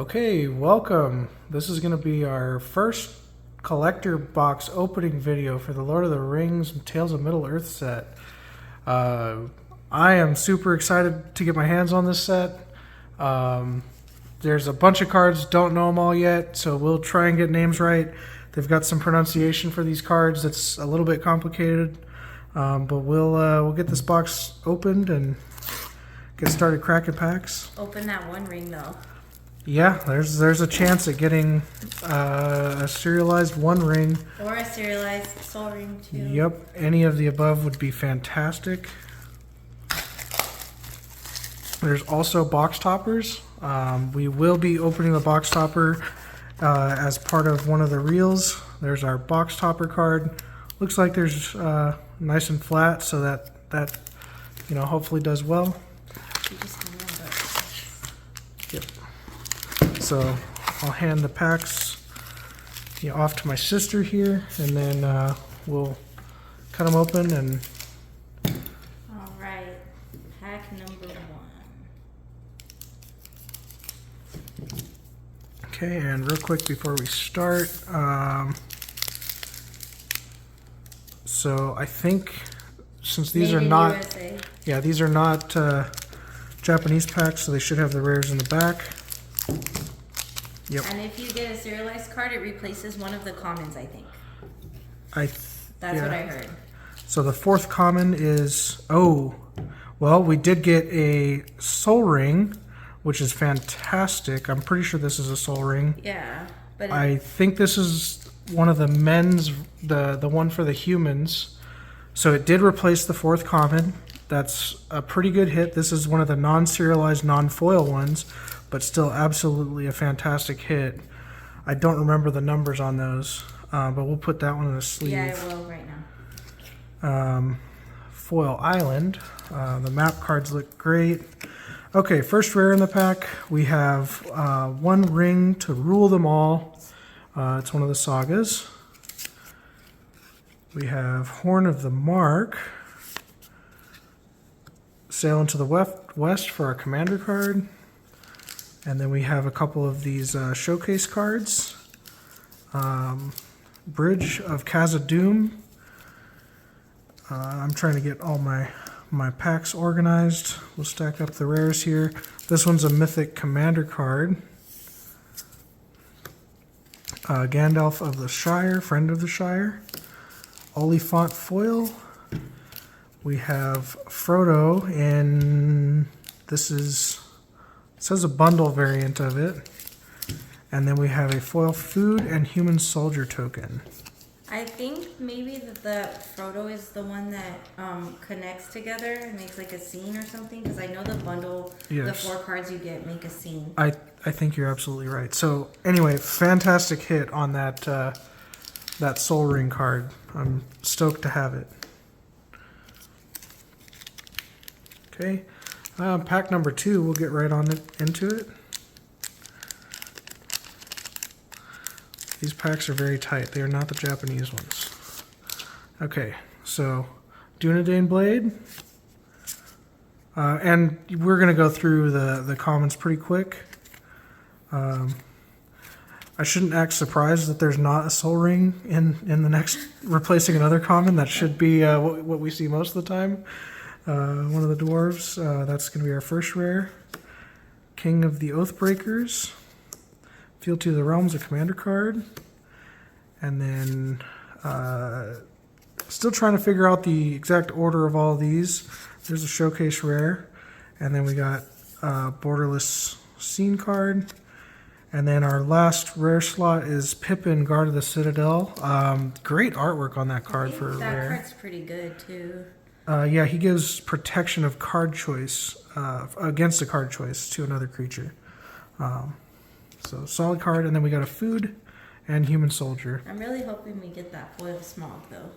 Okay, welcome. This is going to be our first collector box opening video for the Lord of the Rings Tales of Middle-earth set. I am super excited to get my hands on this set. There's a bunch of cards, don't know them all yet, so we'll try and get names right. They've got some pronunciation for these cards that's a little bit complicated, but we'll get this box opened and get started cracking packs. Open that one ring though. Yeah, there's a chance at getting a serialized One Ring. Or a serialized Sol Ring too. Yep, any of the above would be fantastic. There's also box toppers. We will be opening the box topper as part of one of the reels. There's our box topper card. Looks like there's nice and flat, so that hopefully does well. Yep. So I'll hand the packs off to my sister here, and then we'll cut them open. And all right, pack number 1. Okay, and real quick before we start, so I think since these are not, USA. Yeah, these are not Japanese packs, so they should have the rares in the back. Yep. And if you get a serialized card, it replaces one of the commons, I think. That's what I heard. So the fourth common is, well, we did get a Sol Ring, which is fantastic. I'm pretty sure this is a Sol Ring. Yeah, but I think this is one of the men's, the one for the humans. So it did replace the fourth common. That's a pretty good hit. This is one of the non-serialized, non-foil ones, but still absolutely a fantastic hit. I don't remember the numbers on those, but we'll put that one in the sleeve. yeah, I will right now. Foil Island. The map cards look great. Okay, first rare in the pack, we have One Ring to Rule Them All. It's one of the sagas. We have Horn of the Mark. Sail into the west for our commander card. And then we have a couple of these showcase cards. Bridge of Khazad-dûm. I'm trying to get all my packs organized. We'll stack up the rares here. This one's a Mythic Commander card. Gandalf of the Shire, Friend of the Shire. Oliphant foil. We have Frodo in, it says a bundle variant of it. And then we have a foil food and human soldier token. I think maybe the Frodo is the one that connects together and makes like a scene or something, because I know the bundle, Yes. the 4 cards you get make a scene. I think you're absolutely right. So anyway, fantastic hit on that Sol Ring card. I'm stoked to have it. Okay, pack number 2, we'll get right on into it. These packs are very tight. They are not the Japanese ones. Okay, so Dunedain Blade. And we're going to go through the commons pretty quick. I shouldn't act surprised that there's not a Sol Ring in the next replacing another common. That should be what we see most of the time. One of the dwarves. That's going to be our first rare. King of the Oathbreakers. Field to the Realms, a commander card. And then still trying to figure out the exact order of all of these. There's a showcase rare. And then we got Borderless Scene card. And then our last rare slot is Pippin, Guard of the Citadel. Great artwork on that card for a rare. That card's pretty good too. Yeah, he gives protection of card choice against a card choice to another creature. So solid card, and then we got a food and human soldier. I'm really hoping we get that foil smog though.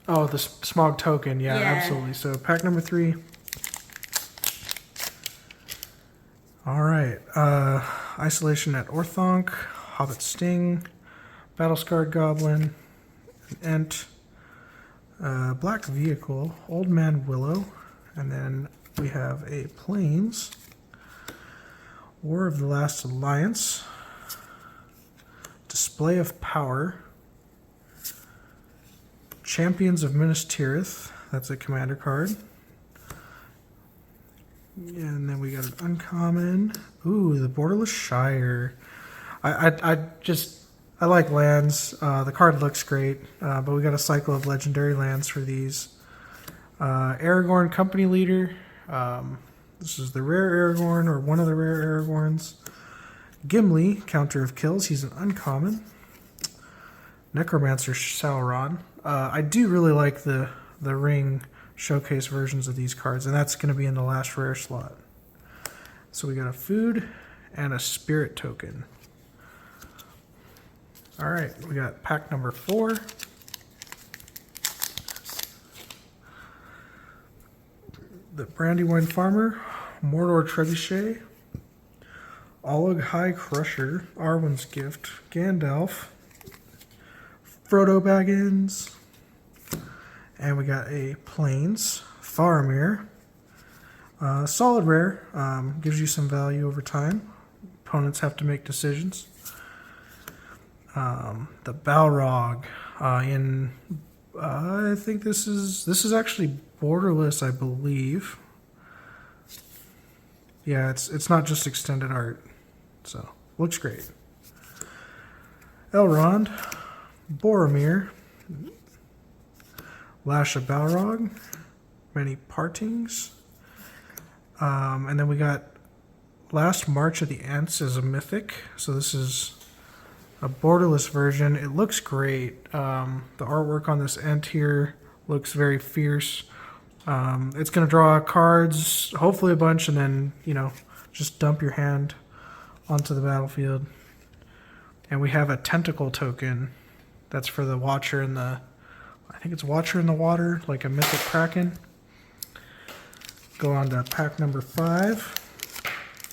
Oh, the smog token, yeah, absolutely. So pack number 3. All right, Isolation at Orthanc, Hobbit Sting, Battle-Scarred Goblin, Ent, Black Vehicle, Old Man Willow, and then we have a Plains, War of the Last Alliance. Display of Power. Champions of Minas Tirith. That's a commander card. And then we got an uncommon. Ooh, the Borderless Shire. I like lands. The card looks great, but we got a cycle of legendary lands for these. Aragorn Company Leader. This is the rare Aragorn, or one of the rare Aragorns. Gimli, Counter of Kills. He's an uncommon. Necromancer Sauron. I do really like the ring showcase versions of these cards, and that's going to be in the last rare slot. So we got a food and a spirit token. All right, we got pack number 4. The Brandywine Farmer, Mordor Trebuchet, Oleg High Crusher, Arwen's Gift, Gandalf, Frodo Baggins, and we got a Plains, Faramir. Solid rare, gives you some value over time. Opponents have to make decisions. The Balrog I think this is actually borderless, I believe. Yeah, it's not just extended art, so looks great. Elrond, Boromir, Lash of Balrog, Many Partings, and then we got Last March of the Ents as a mythic. So this is a borderless version. It looks great. The artwork on this Ent here looks very fierce. It's going to draw cards, hopefully a bunch, and then, just dump your hand onto the battlefield. And we have a tentacle token. That's for the Watcher in the... I think it's Watcher in the Water, like a mythic kraken. Go on to pack number 5.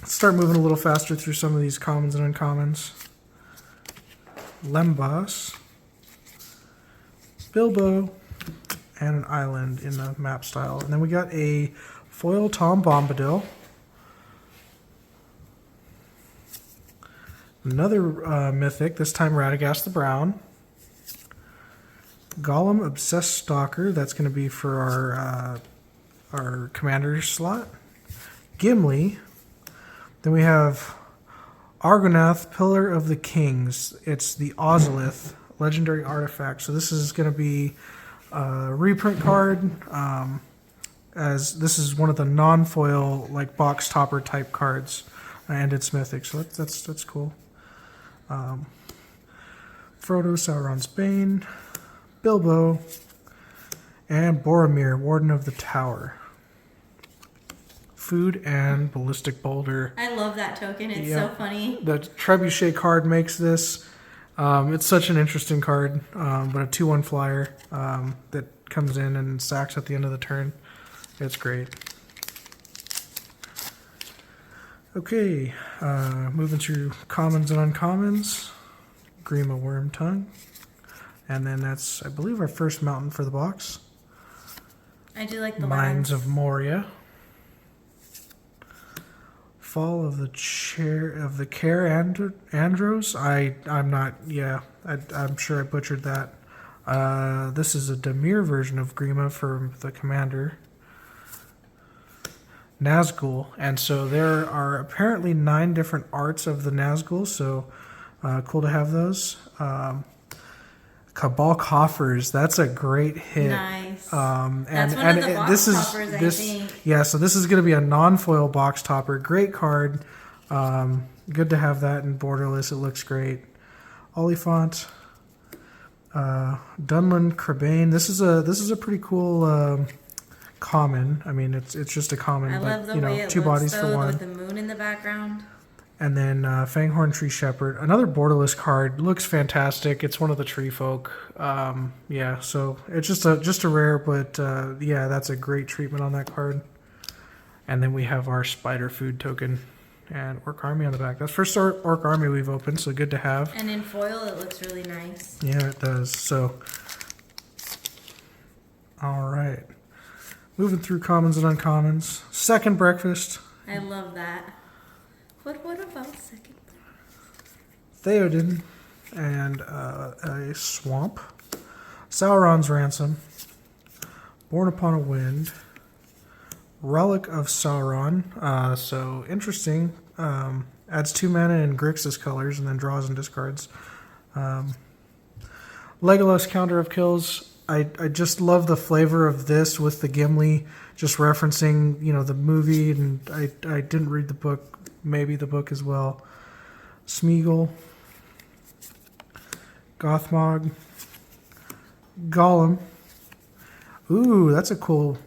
Let's start moving a little faster through some of these commons and uncommons. Lembas, Bilbo, and an island in the map style. And then we got a foil Tom Bombadil. Another mythic, this time Radagast the Brown. Gollum Obsessed Stalker, that's going to be for our commander slot. Gimli. Then we have Argonath, Pillar of the Kings. It's the Ozolith legendary artifact. So this is going to be a reprint card, as this is one of the non-foil, like box topper type cards, and it's mythic. So that's cool. Frodo, Sauron's Bane, Bilbo, and Boromir, Warden of the Tower. Food and Ballistic Boulder. I love that token. It's so funny. The Trebuchet card makes this. It's such an interesting card, but a 2/1 flyer that comes in and sacks at the end of the turn. It's great. Okay, moving through commons and uncommons. Grima Wormtongue. And then that's, I believe, our first mountain for the box. I do like the Mines lands. of Moria. Fall of the Chair of the Care Andros. I'm sure I butchered that. This is a Dimir version of Grima for the commander. Nazgul, and so there are apparently 9 different arts of the Nazgul, so cool to have those. Cabal Coffers, that's a great hit. Nice. That's one of the box toppers, I think. Yeah, so this is going to be a non-foil box topper. Great card. Good to have that in borderless. It looks great. Oliphant, Dunland Crabane. This is a pretty cool common. I mean, it's just a common, I love but the way it 2 looks, bodies though, for 1. with the moon in the background. And then Fanghorn Tree Shepherd, another borderless card, looks fantastic. It's one of the tree folk. Yeah, so it's just a rare, but yeah, that's a great treatment on that card. And then we have our Spider Food token and Orc Army on the back. That's first Orc Army we've opened, so good to have. And in foil, it looks really nice. Yeah, it does. So, all right, moving through commons and uncommons. Second breakfast. I love that. What about second? Theoden, and a swamp. Sauron's Ransom. Born Upon a Wind. Relic of Sauron. So interesting. Adds 2 mana in Grixis colors and then draws and discards. Legolas Counter of Kills. I just love the flavor of this with the Gimli, just referencing, the movie, and I didn't read the book, maybe the book as well. Smeagol. Gothmog. Gollum. Ooh, that's a cool.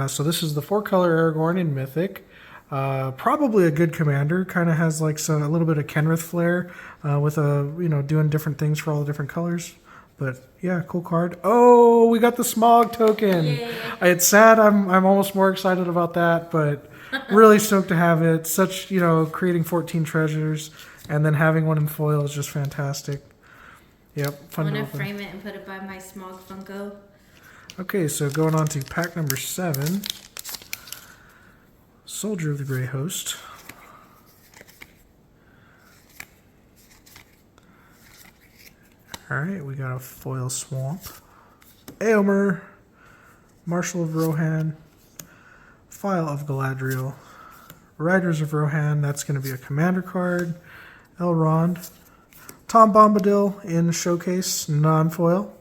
So this is the 4-color Aragorn in Mythic. Probably a good commander. Kind of has like a little bit of Kenrith flair with doing different things for all the different colors. But yeah, cool card. Oh, we got the Smog token. Yay. It's sad. I'm almost more excited about that, but really stoked to have it. Such creating 14 treasures and then having one in foil is just fantastic. Yep, fun I'm to gonna open. frame it and put it by my Smog Funko. Okay, so going on to pack number 7. Soldier of the Grey Host. Alright, we got a foil swamp. Eomer. Marshal of Rohan. File of Galadriel. Riders of Rohan, that's going to be a commander card. Elrond. Tom Bombadil in Showcase, non-foil.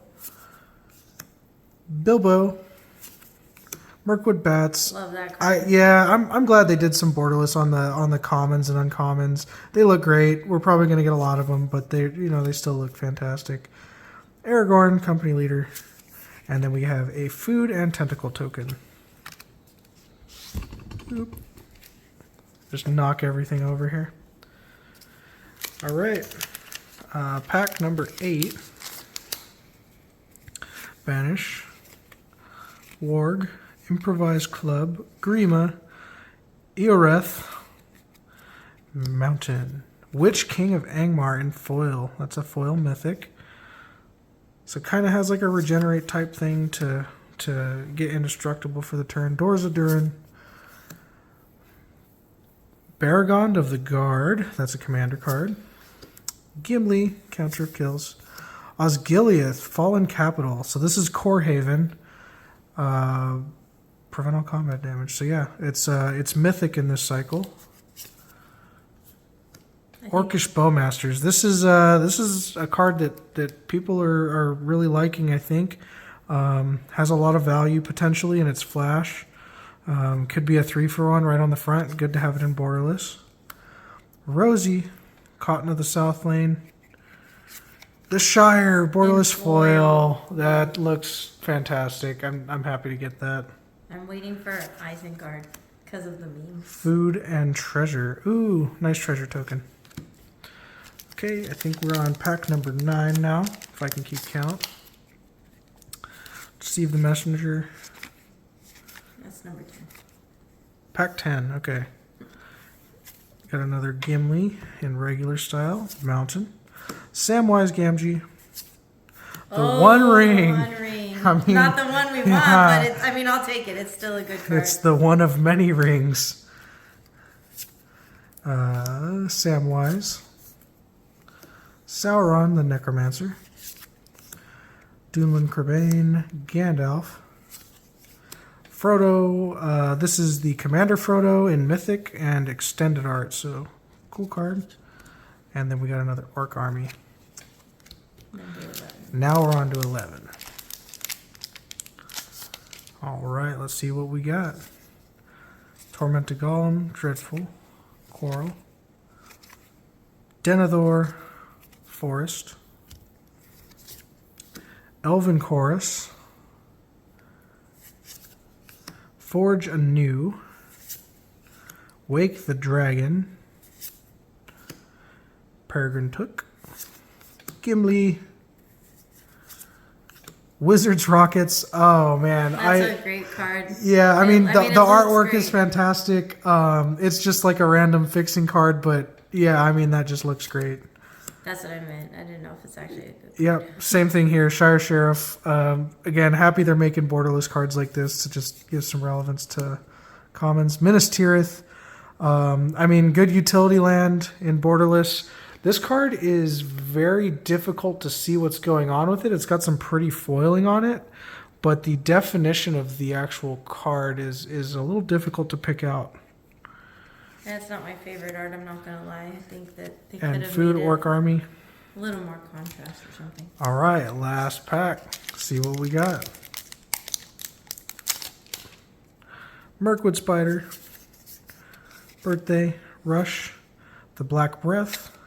Bilbo. Mirkwood Bats. Love that card. I'm glad they did some borderless on the commons and uncommons. They look great. We're probably going to get a lot of them, but they still look fantastic. Aragorn, company leader, and then we have a food and tentacle token. Oop. Just knock everything over here. All right, pack number 8. Banish, Warg. Improvised Club, Grima, Eoreth, Mountain, Witch King of Angmar in foil. That's a foil mythic. So it kind of has like a regenerate type thing to get indestructible for the turn. Doors of Durin, Baragond of the Guard. That's a commander card. Gimli, Counter of Kills. Osgiliath, Fallen Capital. So this is Core Haven. Prevent all combat damage. So yeah, it's mythic in this cycle. Orcish Bowmasters. This is a card that people are really liking. I think has a lot of value potentially in its flash. Could be a 3-for-1 right on the front. Good to have it in borderless. Rosie, Cotton of the South Lane. The Shire borderless foil. That looks fantastic. I'm happy to get that. I'm waiting for Isengard because of the meme. Food and treasure. Ooh, nice treasure token. Okay, I think we're on pack number 9 now, if I can keep count. Receive the messenger. That's number 10. Pack 10, okay. Got another Gimli in regular style. Mountain. Samwise Gamgee. The One Ring. One Ring. I mean, not the one we want, yeah. but I'll take it. It's still a good card. It's the one of many rings. Samwise. Sauron the Necromancer. Dunlin Crebain. Gandalf. Frodo. This is the Commander Frodo in Mythic and Extended Art, so cool card. And then we got another Orc Army. Now we're on to 11. All right, let's see what we got. Tormented Golem, Dreadful, Quarrel, Denethor, Forest, Elven Chorus, Forge Anew, Wake the Dragon, Peregrine Took, Gimli, Wizards Rockets. Oh man, That's a great card. Yeah, I mean the it looks artwork is great. fantastic. It's just like a random fixing card, but yeah, I mean that just looks great. That's what I meant. I didn't know if it's actually a good Yep, same thing here. Shire Sheriff. Again, happy they're making borderless cards like this to just give some relevance to commons. Minas Tirith. I mean, good utility land in Borderless. This card is very difficult to see what's going on with it. It's got some pretty foiling on it, but the definition of the actual card is a little difficult to pick out. That's not my favorite art, I'm not gonna lie. I think that they could And have Food made Orc Army. a little more contrast or something. All right, last pack. See what we got. Mirkwood Spider. Birthday. Rush. The Black Breath.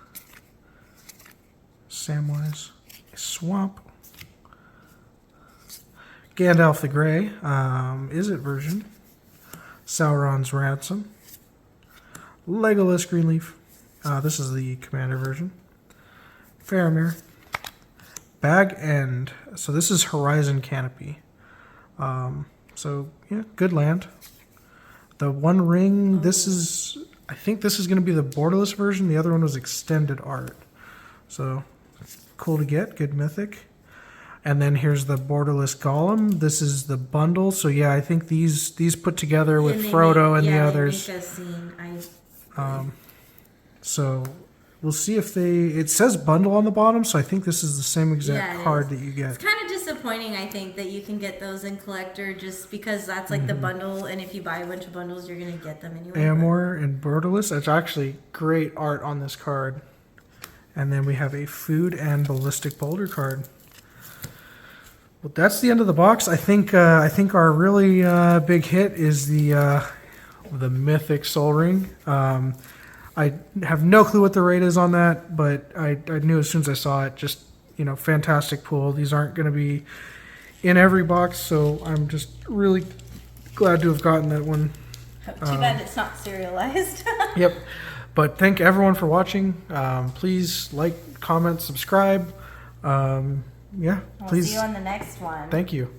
Samwise. Swamp. Gandalf the Grey. Is it version? Sauron's Ransom. Legolas Greenleaf. This is the Commander version. Faramir. Bag End. So this is Horizon Canopy. So yeah, good land. The One Ring. This is. I think this is going to be the Borderless version. The other one was extended art. So cool to get. Good mythic. And then here's the Borderless Golem. This is the bundle. So yeah, I think these put together with And they Frodo make- and the yeah, others. They make a scene. So we'll see if they. It says bundle on the bottom, so I think this is the same exact Yeah, it card is. that you get. It's kind of disappointing, I think, that you can get those in collector just because that's like the bundle, and if you buy a bunch of bundles, you're gonna get them anyway. Amor and Borderless. It's actually great art on this card. And then we have a Food and Ballistic Boulder card. Well, that's the end of the box. I think our really big hit is the Mythic Soul Ring. I have no clue what the rate is on that, but I knew as soon as I saw it, just, fantastic pull. These aren't going to be in every box, so I'm just really glad to have gotten that one. Too bad it's not serialized. Yep. But thank everyone for watching. Please like, comment, subscribe. We'll Please. see you on the next one. Thank you.